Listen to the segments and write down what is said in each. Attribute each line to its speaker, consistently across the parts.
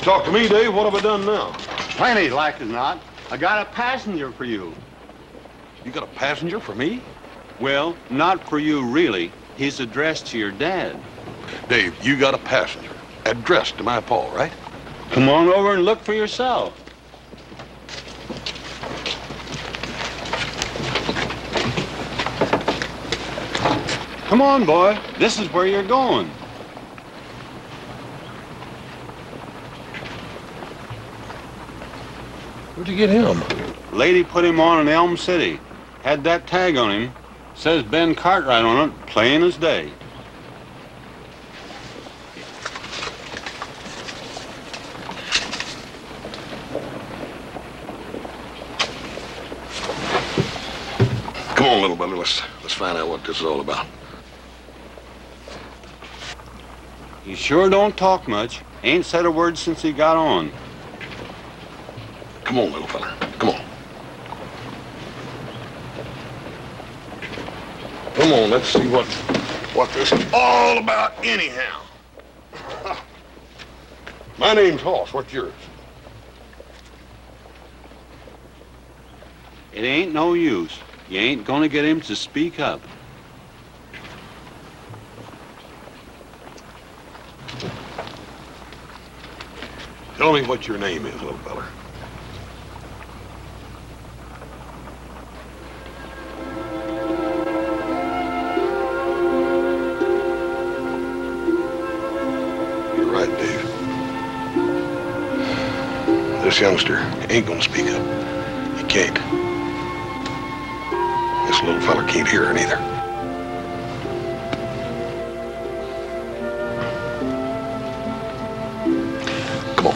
Speaker 1: Talk to me, Dave. What have I done now?
Speaker 2: Plenty, like as not. I got a passenger for you.
Speaker 1: You got a passenger for me?
Speaker 3: Well, not for you, really. He's addressed to your dad.
Speaker 1: Dave, you got a passenger. Addressed to my Paul, right?
Speaker 3: Come on over and look for yourself. Come on, boy. This is where you're going.
Speaker 1: Where'd you get him?
Speaker 3: Lady put him on in Elm City. Had that tag on him. Says Ben Cartwright on it, plain as day.
Speaker 1: Come on, little brother. Let's find out what this is all about.
Speaker 3: He sure don't talk much. Ain't said a word since he got on.
Speaker 1: Come on, little fella. Come on. Come on, let's see what this is all about anyhow. My name's Hoss. What's yours?
Speaker 3: It ain't no use. You ain't gonna get him to speak up.
Speaker 1: Tell me what your name is, little fella. You're right, Dave. This youngster ain't gonna speak up. He can't. This little fella can't hear it either. Come on.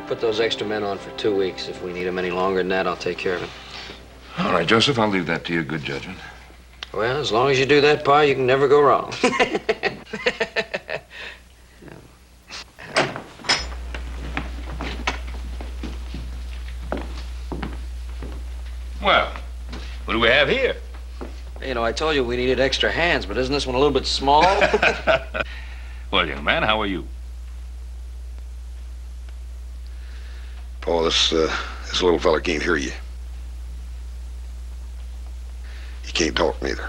Speaker 4: Put those extra men on for 2 weeks. If we need them any longer than that, I'll take care of it.
Speaker 5: All right, Joseph, I'll leave that to your good judgment.
Speaker 4: Well, as long as you do that, Pa, you can never go wrong.
Speaker 5: Well, what do we have here?
Speaker 4: You know, I told you we needed extra hands, but isn't this one a little bit small?
Speaker 5: Well, young man, how are you?
Speaker 1: Paul, this little fella can't hear you. He can't talk neither.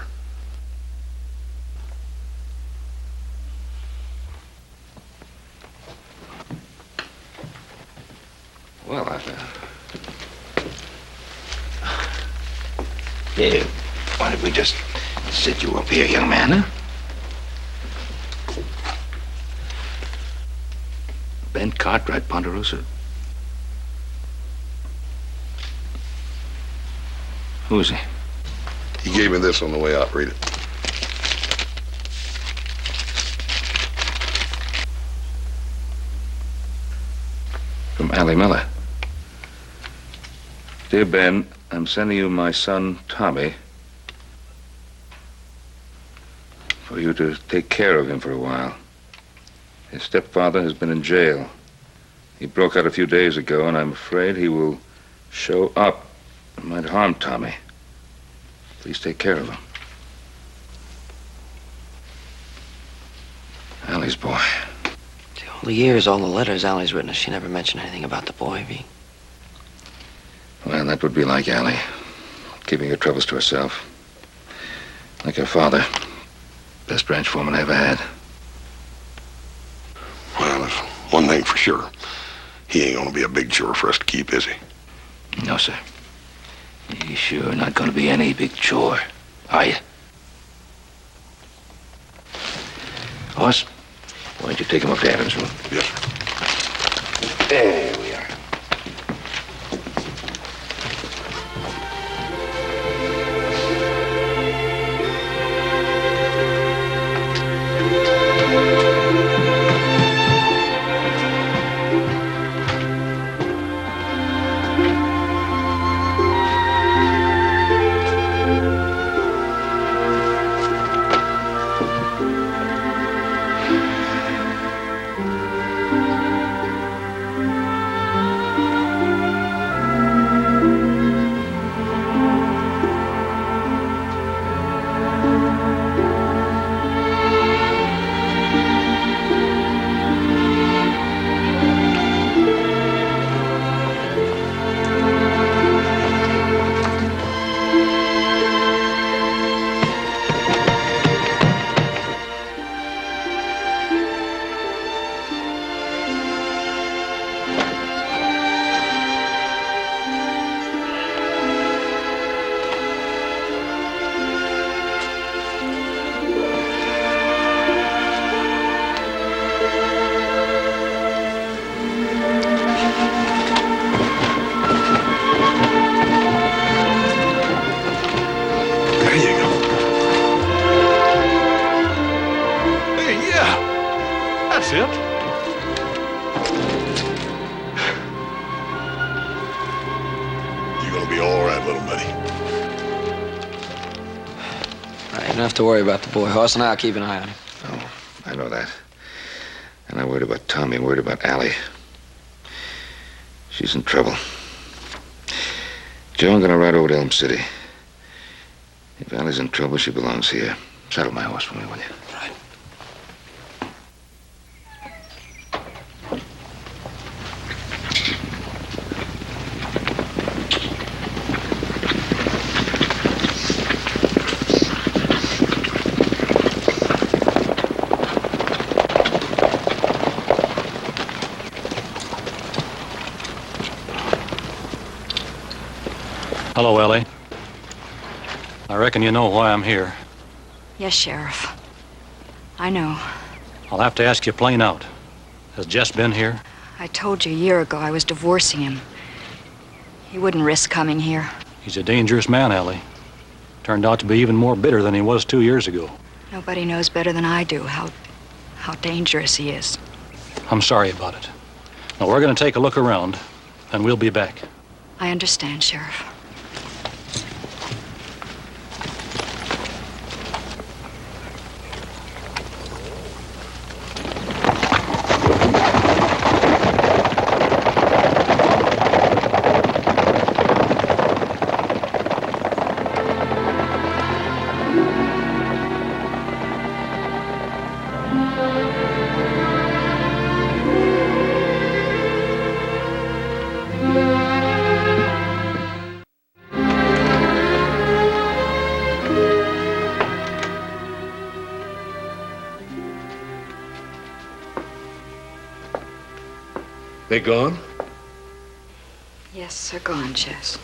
Speaker 5: Well, yeah, why don't we just sit you up here, young man, huh? Ben Cartwright, Ponderosa. Who is he?
Speaker 1: He gave me this on the way out. Read it.
Speaker 5: From Allie Miller. Dear Ben, I'm sending you my son, Tommy, for you to take care of him for a while. His stepfather has been in jail. He broke out a few days ago, and I'm afraid he will show up and might harm Tommy. Please take care of him. Allie's boy.
Speaker 4: All the years, all the letters Allie's written us, she never mentioned anything about the boy, V.
Speaker 5: Well, that would be like Allie, keeping her troubles to herself. Like her father, best ranch foreman I ever had.
Speaker 1: Well, there's one thing for sure. He ain't gonna be a big chore for us to keep, is he?
Speaker 5: No, sir. You sure not gonna be any big chore, are you? Hoss, why don't you take him up to Adam's room?
Speaker 1: Yes, sir.
Speaker 5: There we are.
Speaker 1: That's it. You're gonna be all right, little buddy.
Speaker 4: I ain't enough to worry about the boy. Hoss and I'll keep an eye on him.
Speaker 5: Oh, I know that. And I'm worried about Tommy. I'm worried about Allie. She's in trouble. Joe, I'm gonna ride over to Elm City. If Allie's in trouble, she belongs here. Saddle my horse for me, will you?
Speaker 4: Right.
Speaker 6: Hello, Ellie. I reckon you know why I'm here.
Speaker 7: Yes, Sheriff. I know.
Speaker 6: I'll have to ask you plain out. Has Jess been here?
Speaker 7: I told you a year ago I was divorcing him. He wouldn't risk coming here.
Speaker 6: He's a dangerous man, Ellie. Turned out to be even more bitter than he was 2 years ago.
Speaker 7: Nobody knows better than I do how dangerous he is.
Speaker 6: I'm sorry about it. Now, we're going to take a look around, and we'll be back.
Speaker 7: I understand, Sheriff.
Speaker 1: They gone?
Speaker 7: Yes, they're gone, Jess.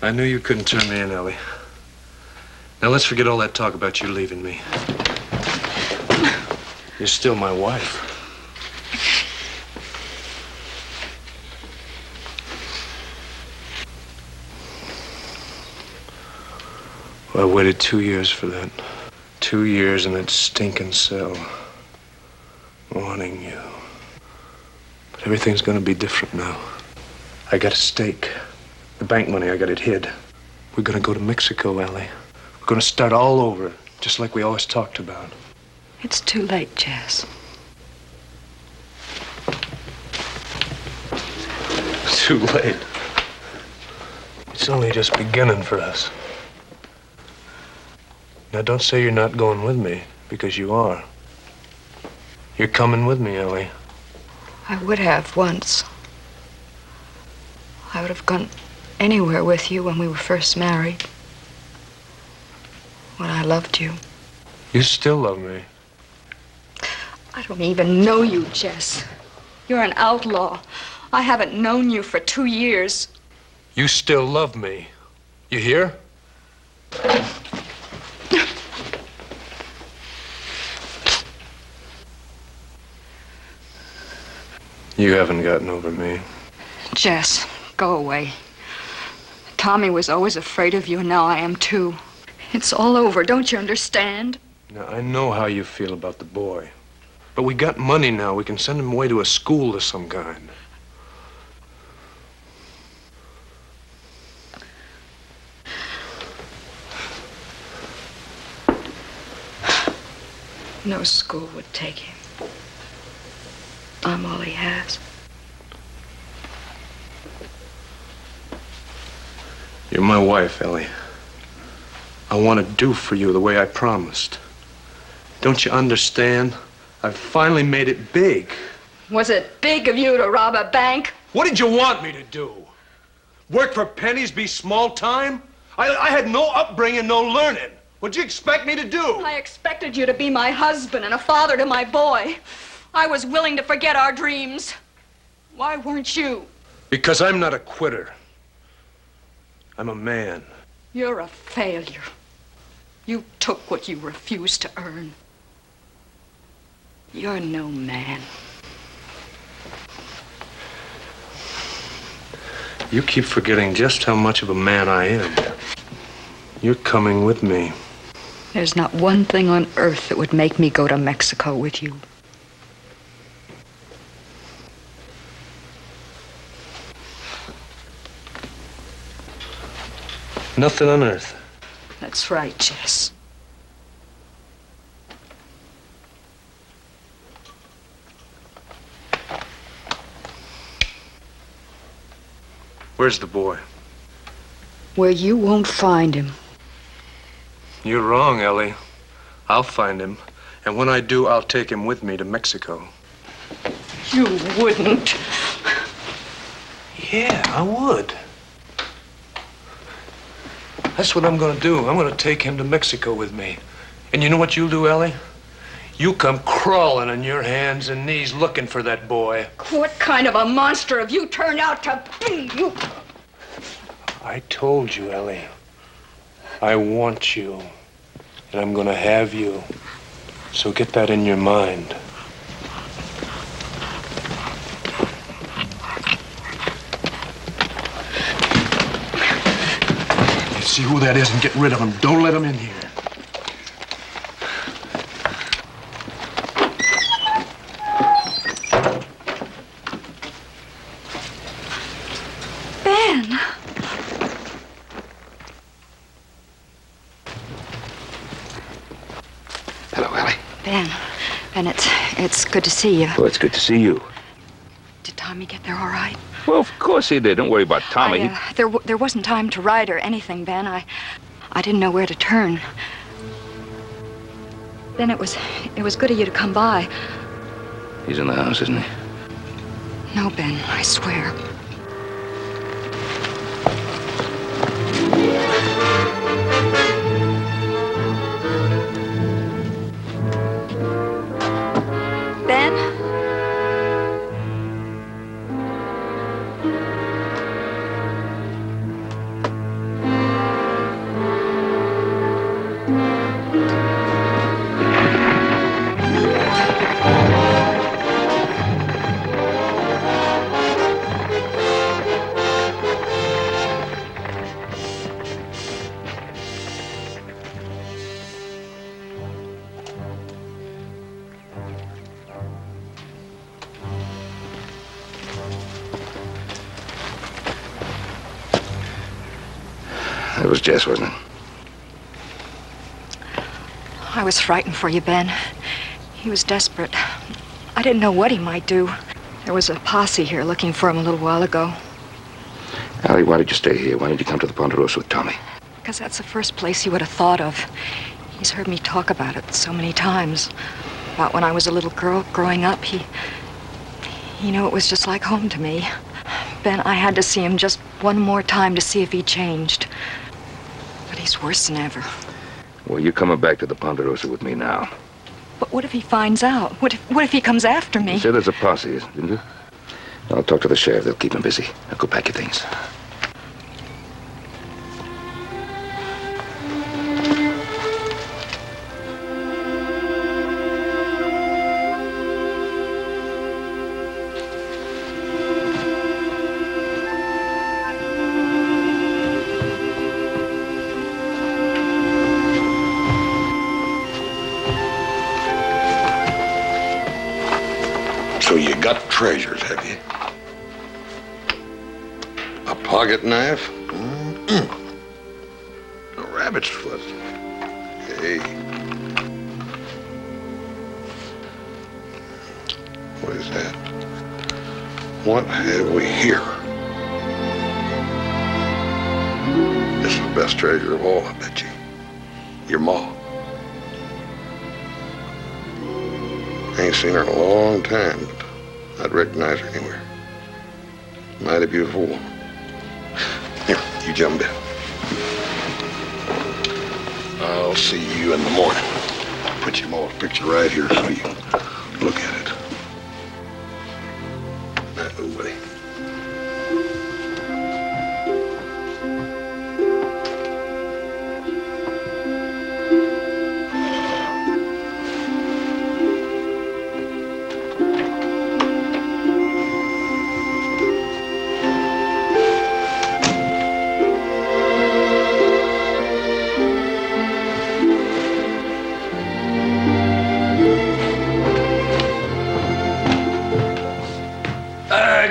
Speaker 8: I knew you couldn't turn me in, Ellie. Now let's forget all that talk about you leaving me. You're still my wife. Well, I waited 2 years for that. 2 years in that stinking cell. Wanting you. But everything's gonna be different now. I got a stake. The bank money, I got it hid. We're gonna go to Mexico, Ellie. We're gonna start all over, just like we always talked about.
Speaker 7: It's too late, Jess.
Speaker 8: Too late. It's only just beginning for us. Now, don't say you're not going with me, because you are. You're coming with me, Ellie.
Speaker 7: I would have once. I would have gone anywhere with you when we were first married. When I loved you.
Speaker 8: You still love me.
Speaker 7: I don't even know you, Jess. You're an outlaw. I haven't known you for 2 years.
Speaker 8: You still love me. You hear? You haven't gotten over me.
Speaker 7: Jess, go away. Tommy was always afraid of you, and now I am too. It's all over, don't you understand?
Speaker 8: Now, I know how you feel about the boy. But we got money now. We can send him away to a school of some kind.
Speaker 7: No school would take him. I'm all he has.
Speaker 8: You're my wife, Ellie. I want to do for you the way I promised. Don't you understand? I've finally made it big.
Speaker 7: Was it big of you to rob a bank?
Speaker 8: What did you want me to do? Work for pennies, be small time? I had no upbringing, no learning. What'd you expect me to do?
Speaker 7: I expected you to be my husband and a father to my boy. I was willing to forget our dreams. Why weren't you?
Speaker 8: Because I'm not a quitter. I'm a man.
Speaker 7: You're a failure. You took what you refused to earn. You're no man.
Speaker 8: You keep forgetting just how much of a man I am. You're coming with me.
Speaker 7: There's not one thing on earth that would make me go to Mexico with you.
Speaker 8: Nothing on earth.
Speaker 7: That's right, Jess.
Speaker 8: Where's the boy?
Speaker 7: Where you won't find him.
Speaker 8: You're wrong, Ellie. I'll find him. And when I do, I'll take him with me to Mexico.
Speaker 7: You wouldn't.
Speaker 8: Yeah, I would. That's what I'm gonna do. I'm gonna take him to Mexico with me. And you know what you'll do, Ellie? You come crawling on your hands and knees looking for that boy.
Speaker 7: What kind of a monster have you turned out to be? You...
Speaker 8: I told you, Ellie. I want you. And I'm gonna have you. So get that in your mind. See who that is and get rid of him. Don't let him in here.
Speaker 7: Ben.
Speaker 5: Hello, Ellie.
Speaker 7: Ben, it's good to see you.
Speaker 5: Well, it's good to see you.
Speaker 7: Did Tommy get there all right?
Speaker 5: Well, of course he did. Don't worry about Tommy.
Speaker 7: There wasn't time to ride or anything, Ben. I didn't know where to turn. Then it was good of you to come by.
Speaker 5: He's in the house, isn't he?
Speaker 7: No, Ben, I swear. Ben?
Speaker 5: That was Jess, wasn't it?
Speaker 7: I was frightened for you, Ben. He was desperate. I didn't know what he might do. There was a posse here looking for him a little while ago.
Speaker 5: Allie, why did you stay here? Why did you come to the Ponderosa with Tommy?
Speaker 7: Because that's the first place he would have thought of. He's heard me talk about it so many times. About when I was a little girl growing up, he knew it was just like home to me. Ben, I had to see him just one more time to see if he changed. But he's worse than ever.
Speaker 5: Well, you're coming back to the Ponderosa with me now.
Speaker 7: But what if he finds out? What if he comes after me?
Speaker 5: You said there's a posse, didn't you? I'll talk to the sheriff. They'll keep him busy. Now go pack your things.
Speaker 1: So you got treasures, have you? A pocket knife? A rabbit's foot. Hey. What is that? What have we here? This is the best treasure of all, I bet you. Your ma. I ain't seen her in a long time, but I'd recognize her anywhere. Mighty beautiful woman. Here, you jump in. I'll see you in the morning. I'll put your mom's picture right here so you can look at it. Night, little buddy.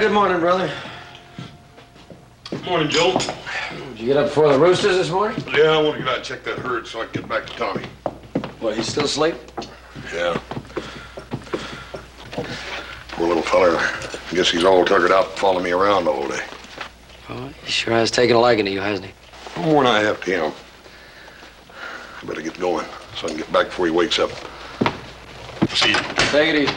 Speaker 4: Good morning, brother.
Speaker 1: Morning, Joe.
Speaker 4: Did you get up before the roosters this morning?
Speaker 1: Yeah, I want to get out and check that herd so I can get back to Tommy.
Speaker 4: What, he's still asleep?
Speaker 1: Yeah. Poor little fella. I guess he's all tuckered out following me around all day.
Speaker 4: Oh, he sure has taken a liking to you, hasn't he?
Speaker 1: No more than I have to him. I better get going so I can get back before he wakes up. See you.
Speaker 4: Take it easy.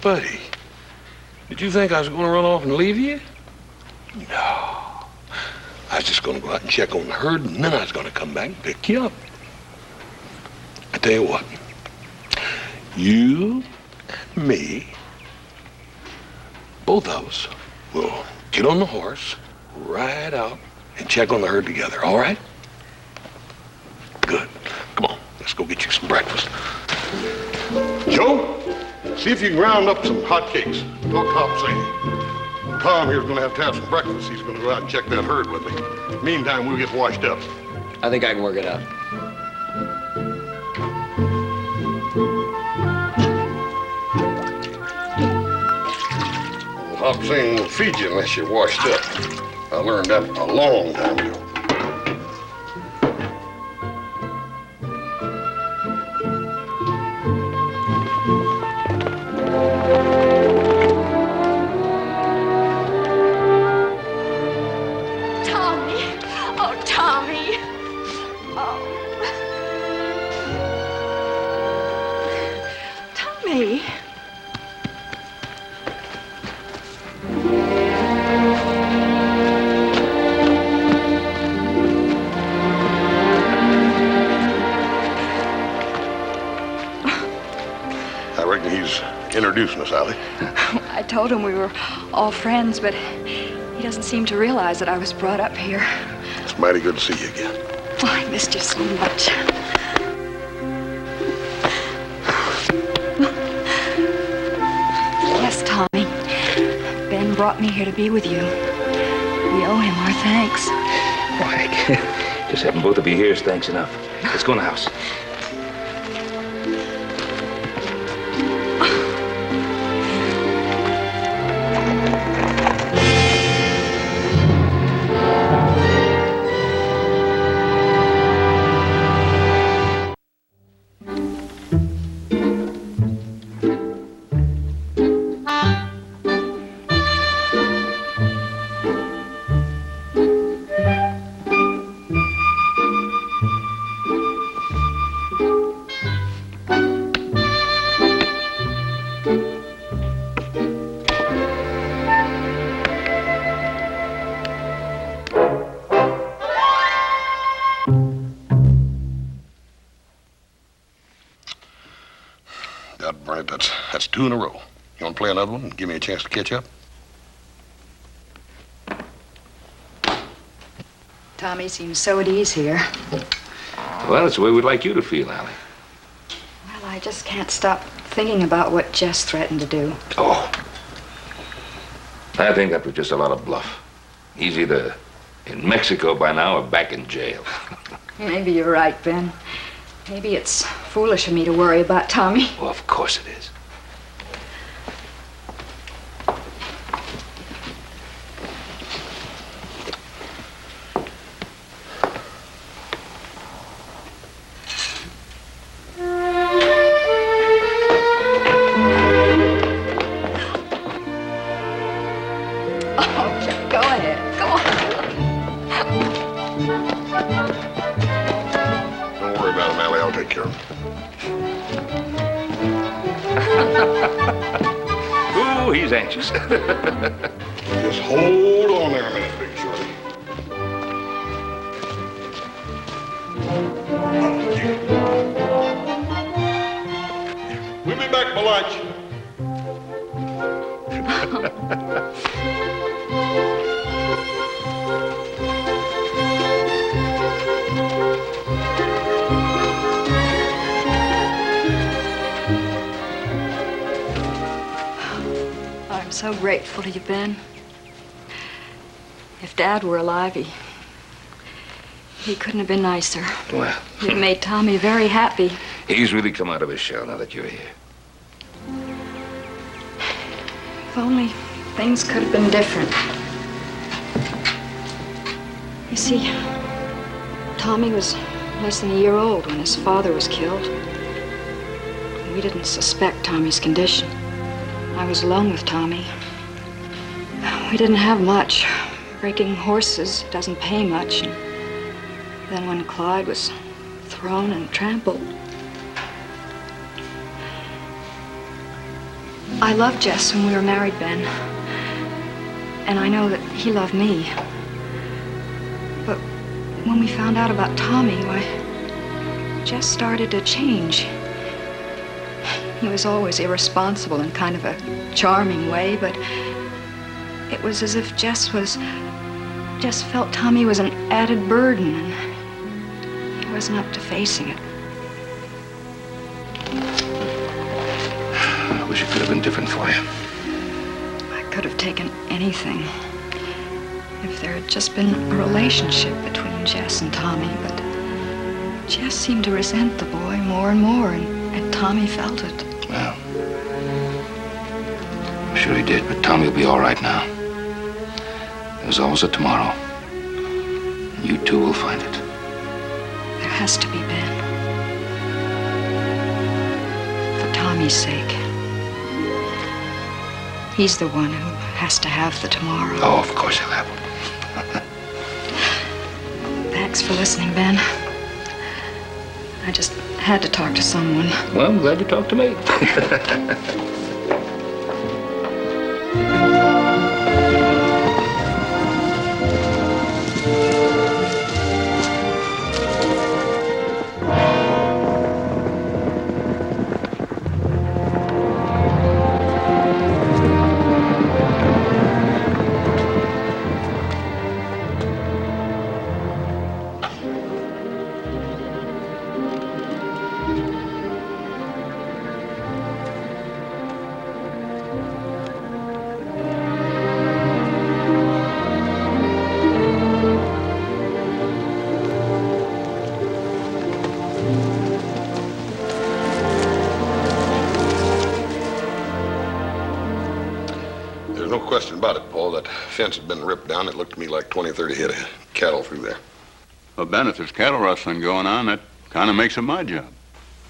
Speaker 1: Buddy, did you think I was going to run off and leave you? No. I was just going to go out and check on the herd, and then I was going to come back and pick you up. I tell you what, you and me, both of us, will get on the horse, ride out, and check on the herd together, all right? Good. Come on, let's go get you some breakfast. Joe? See if you can round up some hot cakes. Talk to Hop Sing. Tom here's going to have some breakfast. He's going to go out and check that herd with me. Meantime, we'll get washed up.
Speaker 4: I think I can work it out.
Speaker 1: Hop Sing will feed you unless you're washed up. I learned that a long time ago.
Speaker 7: Tommy. Oh, Tommy. Oh. Tommy.
Speaker 1: I reckon he's introducing us, Allie.
Speaker 7: I told him we were all friends, but he doesn't seem to realize that I was brought up here.
Speaker 1: It's mighty good to see you again.
Speaker 7: Oh, I missed you so much. Yes, Tommy. Ben brought me here to be with you. We owe him our thanks.
Speaker 5: Why, just having both of you here is thanks enough. Let's go in the house.
Speaker 1: God, Brent, that's two in a row. You want to play another one and give me a chance to catch up?
Speaker 7: Tommy seems so at ease here.
Speaker 5: Well, that's the way we'd like you to feel, Allie.
Speaker 7: Well, I just can't stop thinking about what Jess threatened to do.
Speaker 5: Oh. I think that was just a lot of bluff. He's either in Mexico by now or back in jail.
Speaker 7: Maybe you're right, Ben. Maybe it's foolish of me to worry about Tommy.
Speaker 5: Well, of course it is.
Speaker 7: Okay, go ahead. Go on.
Speaker 1: Don't worry about him, Allie. I'll take care of him.
Speaker 5: Ooh, he's anxious.
Speaker 1: Just hold on there a minute, Big Shorty. We'll be back for lunch.
Speaker 7: I'm so grateful to you, Ben. If Dad were alive, he couldn't have been nicer.
Speaker 5: Well,
Speaker 7: You've made Tommy very happy.
Speaker 5: he's really come out of his shell now that you're here.
Speaker 7: If only things could have been different. You see, Tommy was less than a year old when his father was killed. We didn't suspect Tommy's condition. I was alone with Tommy. We didn't have much. Breaking horses doesn't pay much. And then when Clyde was thrown and trampled, I loved Jess when we were married, Ben. And I know that he loved me. But when we found out about Tommy, why, Jess started to change. He was always irresponsible in kind of a charming way, but it was as if Jess felt Tommy was an added burden, and he wasn't up to facing it.
Speaker 5: I wish it could have been different for you.
Speaker 7: I could have taken anything if there had just been a relationship between Jess and Tommy, but Jess seemed to resent the boy more and more, and Tommy felt it.
Speaker 5: Well, I'm sure he did, but Tommy will be all right now. There's always a tomorrow. You too will find it.
Speaker 7: There has to be, Ben. For Tommy's sake. He's the one who has to have the tomorrow.
Speaker 5: Oh, of course he'll have it.
Speaker 7: Thanks for listening, Ben. I just had to talk to someone.
Speaker 5: Well, I'm glad you talked to me.
Speaker 1: No question about it, Paul. That fence had been ripped down. It looked to me like 20, 30 head of cattle through there.
Speaker 3: Well, Ben, if there's cattle rustling going on, that kind of makes it my job.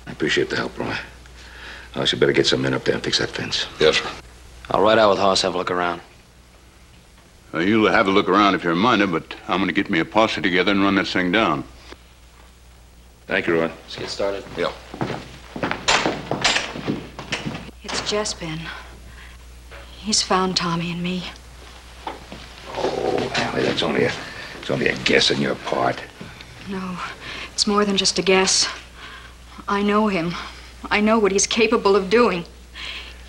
Speaker 5: I appreciate the help, Roy. I should better get some men up there and fix that fence.
Speaker 1: Yes, sir.
Speaker 4: I'll ride out with Hoss, have a look around.
Speaker 3: You'll have a look around if you're minded, but I'm going to get me a posse together and run this thing down.
Speaker 5: Thank you, Roy.
Speaker 4: Let's get started.
Speaker 1: Yeah.
Speaker 7: It's Jess, Ben. He's found Tommy and me.
Speaker 5: Oh, Allie, it's only a guess on your part.
Speaker 7: No, it's more than just a guess. I know him. I know what he's capable of doing.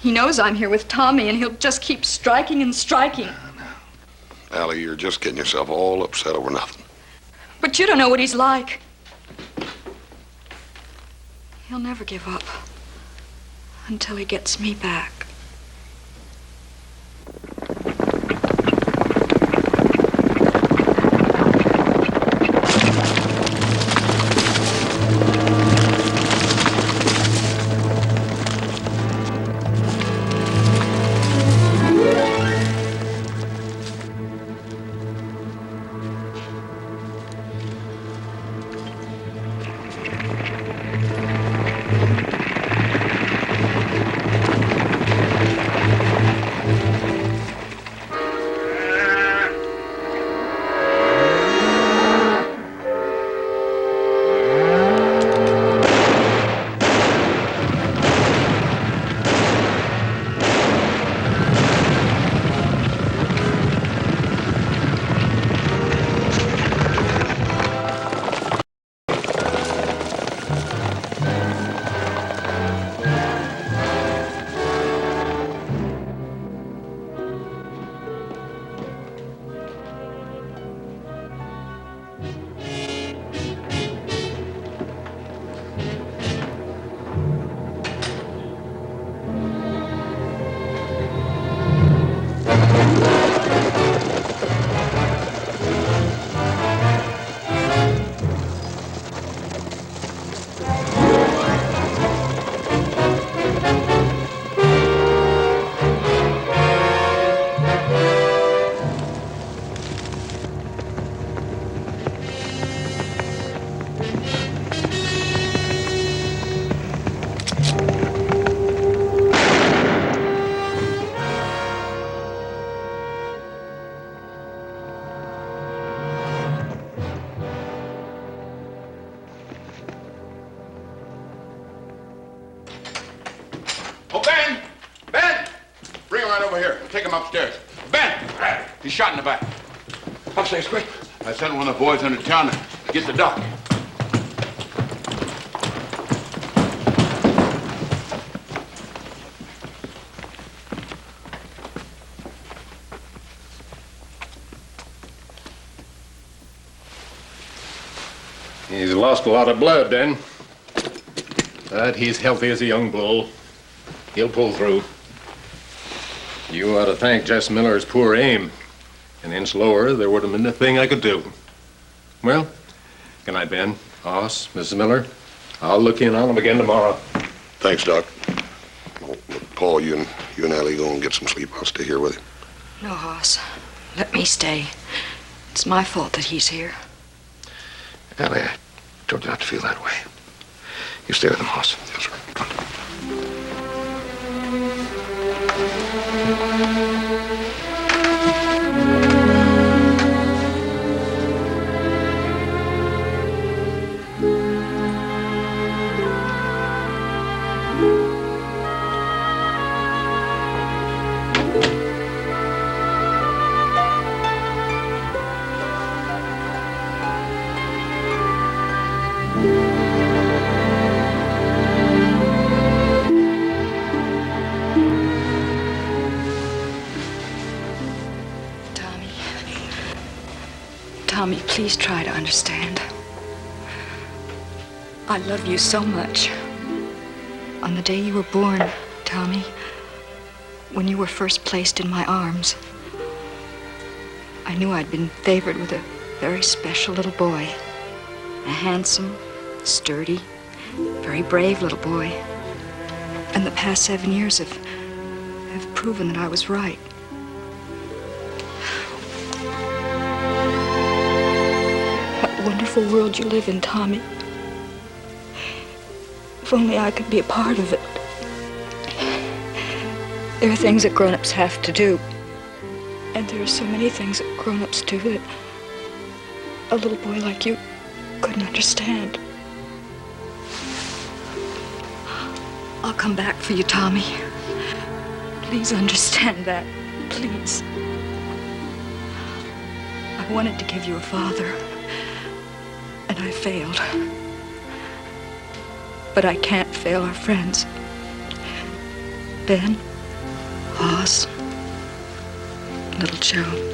Speaker 7: He knows I'm here with Tommy, and he'll just keep striking and striking.
Speaker 1: Allie, you're just getting yourself all upset over nothing.
Speaker 7: But you don't know what he's like. He'll never give up until he gets me back.
Speaker 3: Oh, Ben! Ben! Bring him right over here. Take him upstairs. Ben! He's shot in the back.
Speaker 1: Upstairs, quick.
Speaker 3: I sent one of the boys into town to get the doc.
Speaker 9: He's lost a lot of blood, then. But he's healthy as a young bull. He'll pull through. You ought to thank Jess Miller's poor aim. An inch lower, there would have been a thing I could do. Well, good night, Ben. Hoss, Mrs. Miller. I'll look in on him again tomorrow.
Speaker 1: Thanks, Doc. Well, look, Paul, you and Allie go and get some sleep. I'll stay here with you.
Speaker 7: No, Hoss. Let me stay. It's my fault that he's here.
Speaker 5: Ellie, I told you not to feel that way. You stay with him, Hoss. Yes, sir. Come on.
Speaker 7: Tommy, please try to understand. I love you so much. On the day you were born, Tommy, when you were first placed in my arms, I knew I'd been favored with a very special little boy. A handsome, sturdy, very brave little boy. And the past 7 years have proven that I was right. Wonderful world you live in, Tommy. If only I could be a part of it. There are things that grown-ups have to do. And there are so many things that grown-ups do that a little boy like you couldn't understand. I'll come back for you, Tommy. Please understand that. Please. I wanted to give you a father. And I failed. But I can't fail our friends. Ben, Oz, little Joe.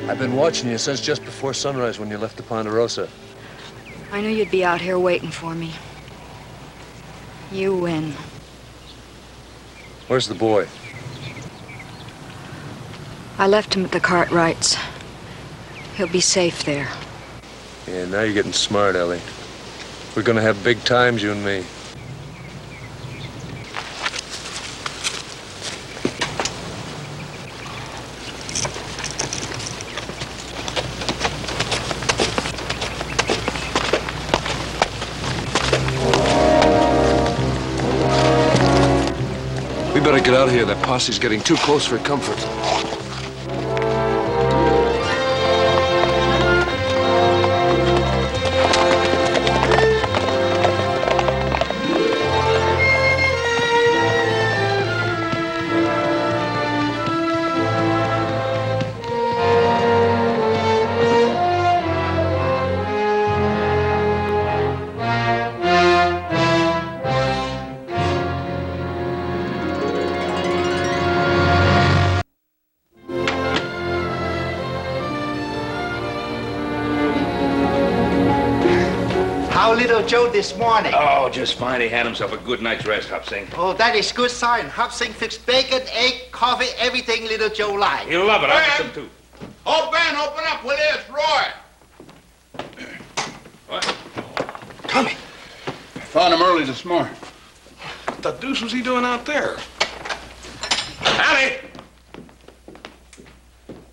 Speaker 8: I've been watching you since just before sunrise when you left the Ponderosa.
Speaker 7: I knew you'd be out here waiting for me. You win.
Speaker 8: Where's the boy?
Speaker 7: I left him at the Cartwrights. He'll be safe there.
Speaker 8: Yeah, now you're getting smart, Ellie. We're gonna have big times, you and me. We better get out of here. That posse's getting too close for comfort.
Speaker 10: How little Joe this morning?
Speaker 5: Oh, just fine. He had himself a good night's rest, Hopsing.
Speaker 10: Oh, that is good sign. Hopsing fixed bacon, egg, coffee, everything little Joe likes.
Speaker 5: He'll love it. I'll get some too.
Speaker 11: Oh, Ben, open up, will you? It's Roy.
Speaker 5: What?
Speaker 8: Tommy.
Speaker 11: Found him early this morning.
Speaker 1: What the deuce was he doing out there?
Speaker 5: Allie!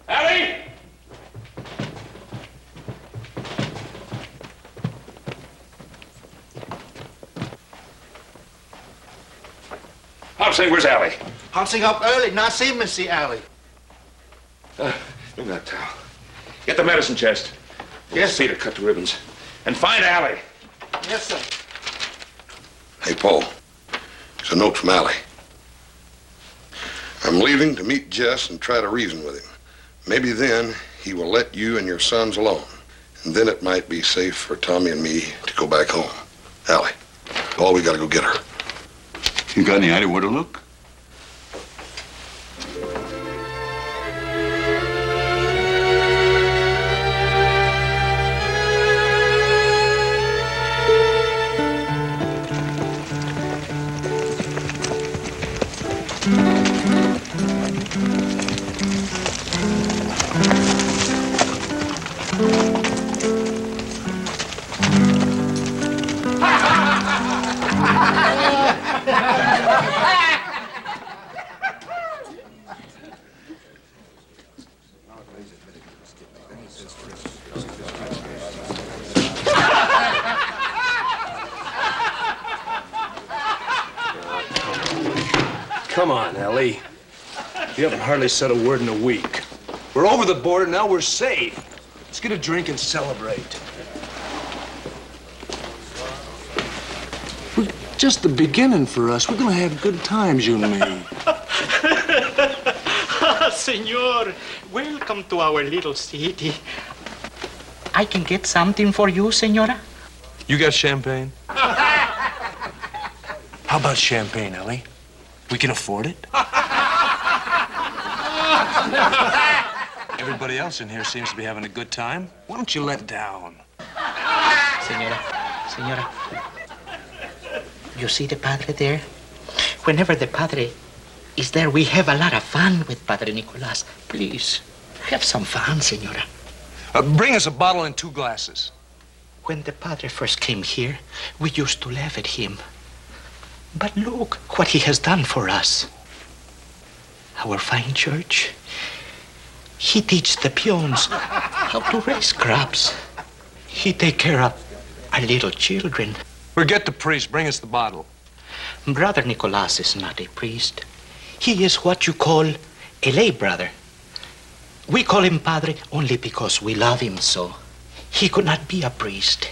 Speaker 5: Allie! Hopsing, where's Allie?
Speaker 10: Hopsing up early, not see Missy Allie.
Speaker 5: Bring that towel. Get the medicine chest.
Speaker 10: Yes,
Speaker 5: Peter, cut the ribbons. And find Allie.
Speaker 10: Yes, sir.
Speaker 1: Hey, Paul. It's a note from Allie. I'm leaving to meet Jess and try to reason with him. Maybe then he will let you and your sons alone. And then it might be safe for Tommy and me to go back home. Allie, Paul, we gotta go get her.
Speaker 11: You got any idea where to look?
Speaker 8: Come on, Ellie. You haven't hardly said a word in a week. We're over the border, now we're safe. Let's get a drink and celebrate. We're just the beginning for us. We're gonna have good times, you and me.
Speaker 10: Senor, welcome to our little city. I can get something for you, senora?
Speaker 8: You got champagne? How about champagne, Ellie? We can afford it. Everybody else in here seems to be having a good time. Why don't you let down?
Speaker 10: Senora. You see the padre there? Whenever the padre is there, we have a lot of fun with Padre Nicolas. Please, have some fun, senora.
Speaker 8: Bring us a bottle and 2 glasses.
Speaker 10: When the padre first came here, we used to laugh at him. But look what he has done for us. Our fine church. He teaches the peons how to raise crops. He take care of our little children.
Speaker 8: Forget the priest. Bring us the bottle.
Speaker 10: Brother Nicolas is not a priest. He is what you call a lay brother. We call him Padre only because we love him so. He could not be a priest.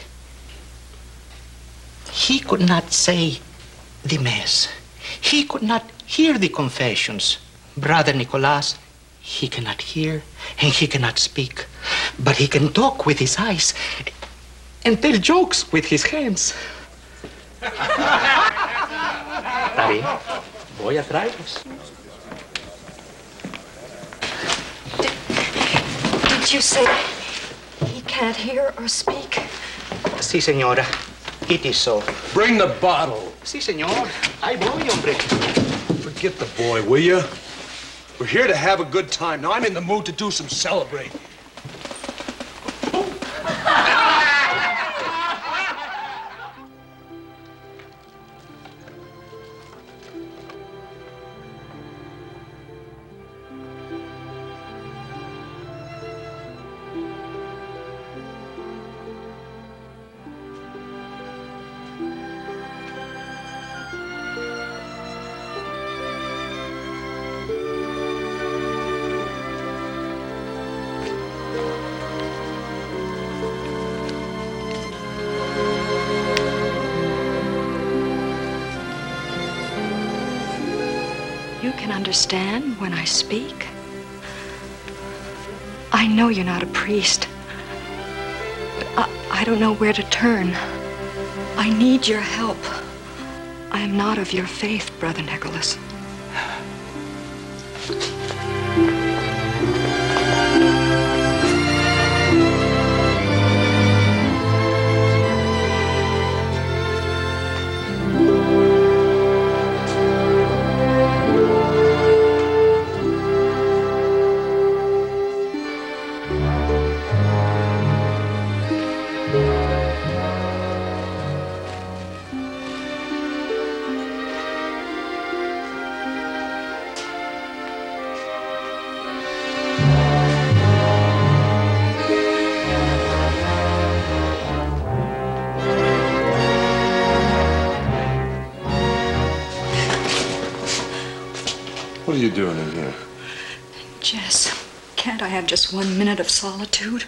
Speaker 10: He could not say the Mass. He could not hear the confessions. Brother Nicolas, he cannot hear and he cannot speak, but he can talk with his eyes and tell jokes with his hands. Está bien. Voy a traerlos.
Speaker 7: Did you say he can't hear or speak?
Speaker 10: Sí, señora. It is so.
Speaker 8: Bring the bottle.
Speaker 10: Sí, señor. Ahí voy, hombre.
Speaker 8: Forget the boy, will you? We're here to have a good time. Now, I'm in the mood to do some celebrating.
Speaker 7: You can understand when I speak. I know you're not a priest, but I don't know where to turn. I need your help. I am not of your faith, Brother Nicholas.
Speaker 8: What are you doing in here?
Speaker 7: Jess, can't I have just 1 minute of solitude?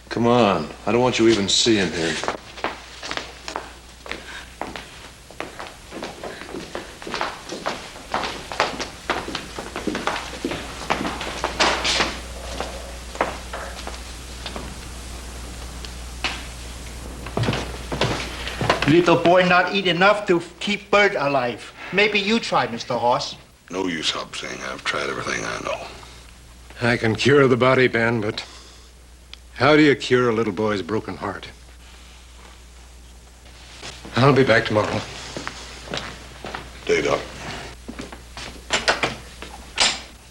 Speaker 8: Come on. I don't want you even seeing here.
Speaker 10: Little boy not eat enough to keep bird alive. Maybe you try, Mr. Hoss.
Speaker 1: No use, Hub Singh. I've tried everything I know.
Speaker 9: I can cure the body, Ben, but how do you cure a little boy's broken heart? I'll be back tomorrow.
Speaker 1: Day, Doc.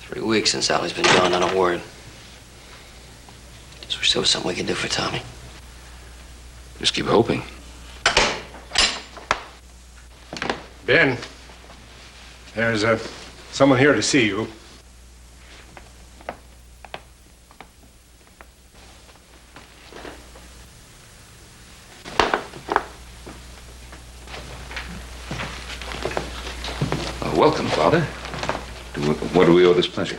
Speaker 4: 3 weeks since Allie's been gone, not a word. Just wish there was something we could do for Tommy.
Speaker 5: Just keep hoping.
Speaker 9: Ben, there's someone here to see you.
Speaker 5: Welcome, Father. What do we owe this pleasure?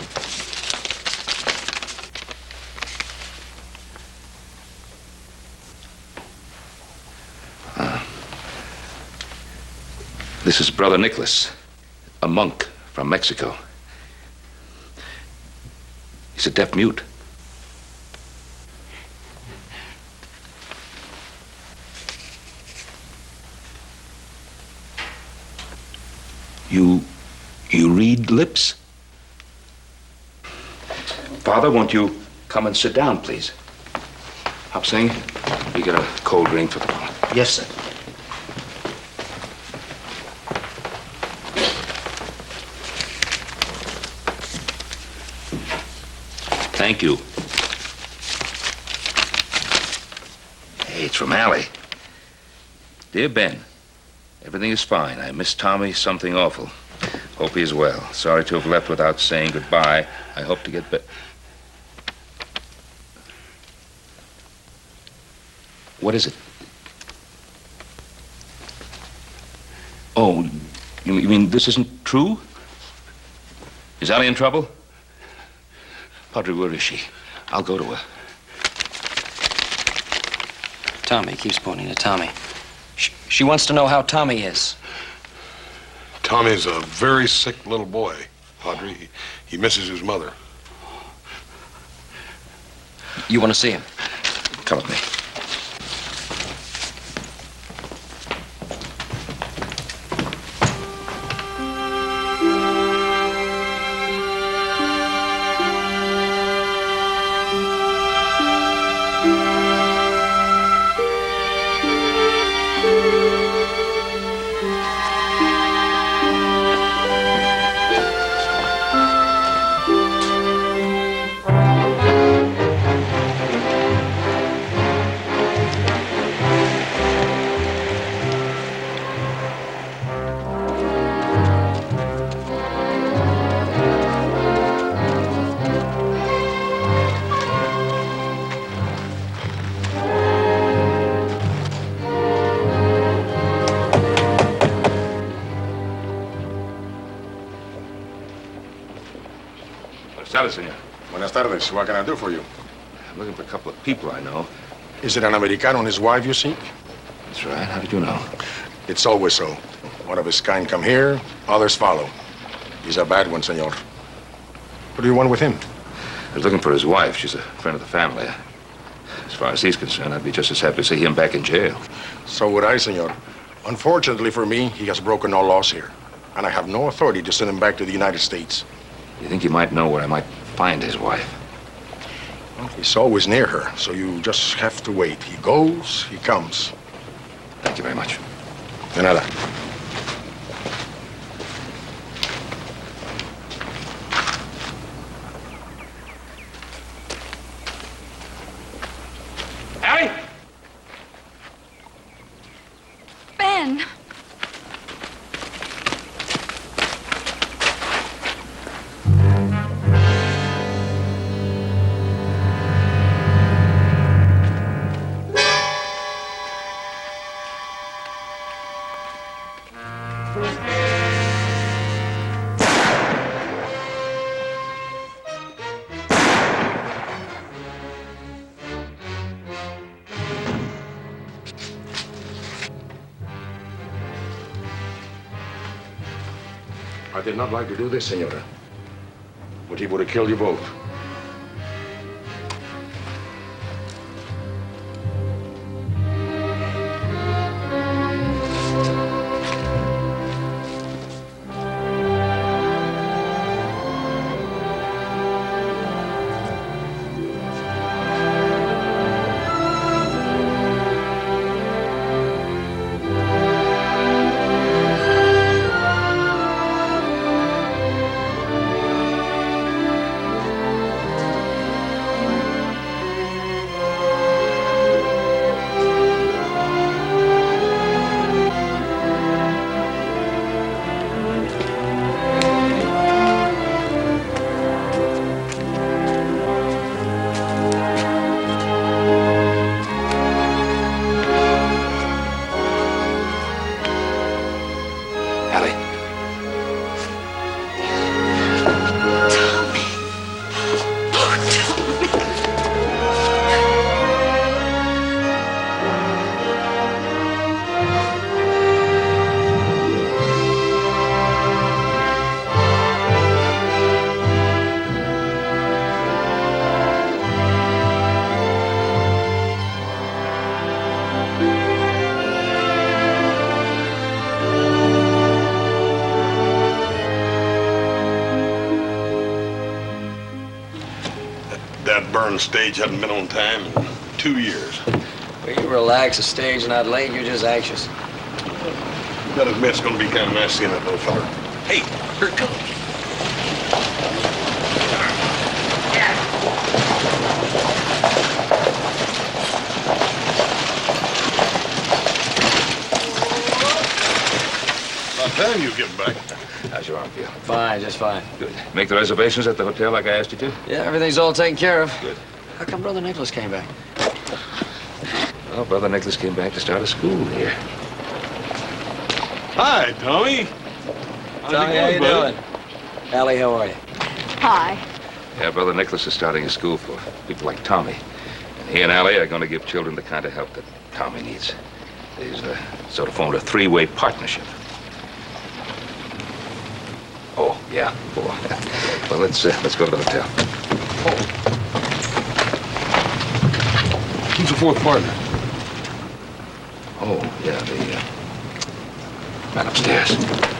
Speaker 5: This is Brother Nicholas, a monk from Mexico. He's a deaf mute. You read lips? Father, won't you come and sit down, please? Hop Singh, you get a cold drink for the boy.
Speaker 10: Yes, sir.
Speaker 5: Thank you. Hey, it's from Allie. Dear Ben, everything is fine. I miss Tommy something awful. Hope he is well. Sorry to have left without saying goodbye. I hope to get better. What is it? Oh, you mean this isn't true? Is Allie in trouble? Padre, where is she? I'll go to her.
Speaker 4: Tommy keeps pointing to Tommy. She wants to know how Tommy is.
Speaker 1: Tommy's a very sick little boy, Padre. He misses his mother.
Speaker 4: You want to see him?
Speaker 5: Come with me. Señor.
Speaker 12: Buenas tardes. What can I do for you?
Speaker 5: I'm looking for a couple of people I know.
Speaker 12: Is it an Americano and his wife you seek?
Speaker 5: That's right. How did you know?
Speaker 12: It's always so. One of his kind come here, others follow. He's a bad one, senor. What do you want with him?
Speaker 5: I was looking for his wife. She's a friend of the family. As far as he's concerned, I'd be just as happy to see him back in jail.
Speaker 12: So would I, senor. Unfortunately for me, he has broken all laws here. And I have no authority to send him back to the United States.
Speaker 5: You think you might know where I might find his wife?
Speaker 12: Well, he's always near her, so you just have to wait. He goes, he comes.
Speaker 5: Thank you very much.
Speaker 12: De nada.
Speaker 5: Allie!
Speaker 7: Ben!
Speaker 12: I did not like to do this, senora. But he would have killed you both.
Speaker 1: That burn stage hadn't been on time in 2 years.
Speaker 4: Well, you relax, the stage not late, you're just anxious.
Speaker 1: Gotta admit, it's gonna be kind of nice seeing that little fella. Hey, here it comes. About time you get back.
Speaker 5: How's your arm feel?
Speaker 4: Fine, just fine.
Speaker 5: Good. Make the reservations at the hotel like I asked you to?
Speaker 4: Yeah, everything's all taken care of.
Speaker 5: Good.
Speaker 4: How come Brother Nicholas came back?
Speaker 5: Well, Brother Nicholas came back to start a school here.
Speaker 1: Hi, Tommy.
Speaker 4: Tommy, how you doing? Allie, how are you?
Speaker 7: Hi.
Speaker 5: Yeah, Brother Nicholas is starting a school for people like Tommy. And he and Allie are going to give children the kind of help that Tommy needs. He's sort of formed a three-way partnership. Oh, yeah. Oh. Well, let's go to the hotel.
Speaker 1: Who's the fourth partner?
Speaker 5: Oh, yeah, the man upstairs.